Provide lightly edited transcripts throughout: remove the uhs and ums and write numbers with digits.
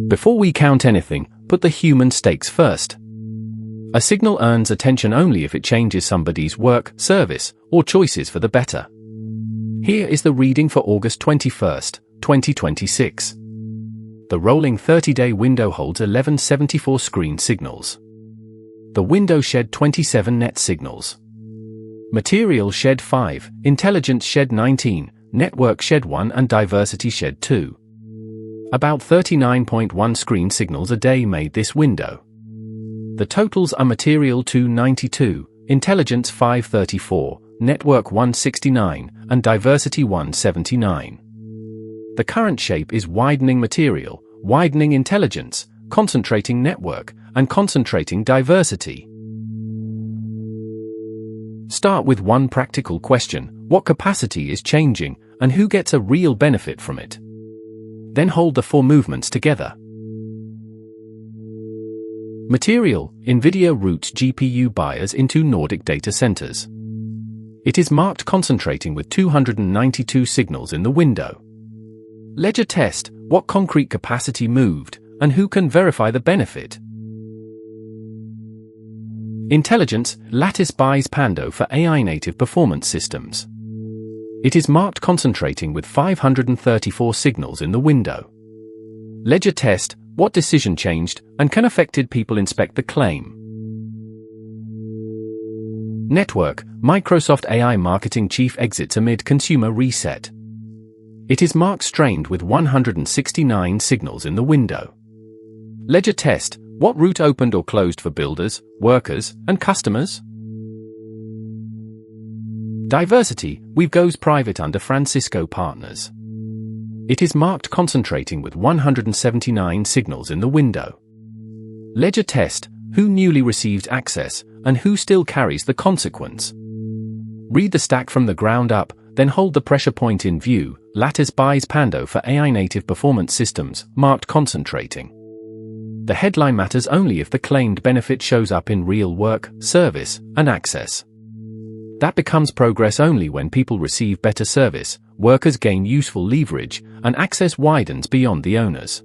Before we count anything, put the human stakes first. A signal earns attention only if it changes somebody's work, service, or choices for the better. Here is the reading for August 21, 2026. The rolling 30-day window holds 1174 screen signals. The window shed 27 net signals. Material shed 5, intelligence shed 19, network shed 1 and diversity shed 2. About 39.1 screen signals a day made this window. The totals are material 292, intelligence 534, network 169, and diversity 179. The current shape is widening material, widening intelligence, concentrating network, and concentrating diversity. Start with one practical question: what capacity is changing, and who gets a real benefit from it? Then hold the four movements together. Material: Nvidia routes GPU buyers into Nordic data centers. It is marked concentrating with 292 signals in the window. Ledger test: what concrete capacity moved, and who can verify the benefit? Intelligence: Lattice buys Pando for AI-native performance systems. It is marked concentrating with 534 signals in the window. Ledger test: what decision changed, and can affected people inspect the claim? Network: Microsoft AI marketing chief exits amid consumer reset. It is marked strained with 169 signals in the window. Ledger test: what route opened or closed for builders, workers, and customers? Diversity: Weave goes private under Francisco Partners. It is marked concentrating with 179 signals in the window. Ledger test: who newly received access, and who still carries the consequence? Read the stack from the ground up, then hold the pressure point in view. Lattice buys Pando for AI-native performance systems, marked concentrating. The headline matters only if the claimed benefit shows up in real work, service, and access. That becomes progress only when people receive better service, workers gain useful leverage, and access widens beyond the owners.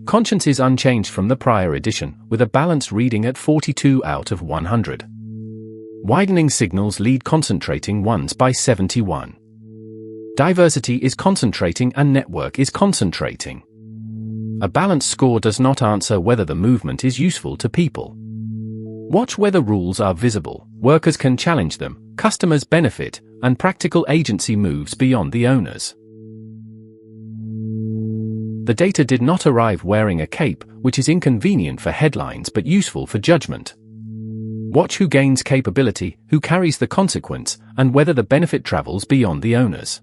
Conscience is unchanged from the prior edition, with a balanced reading at 42 out of 100. Widening signals lead concentrating ones by 71. Diversity is concentrating and network is concentrating. A balanced score does not answer whether the movement is useful to people. Watch whether rules are visible, workers can challenge them, customers benefit, and practical agency moves beyond the owners. The data did not arrive wearing a cape, which is inconvenient for headlines but useful for judgment. Watch who gains capability, who carries the consequence, and whether the benefit travels beyond the owners.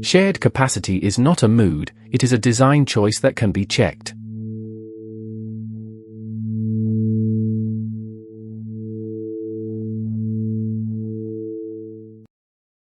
Shared capacity is not a mood, it is a design choice that can be checked.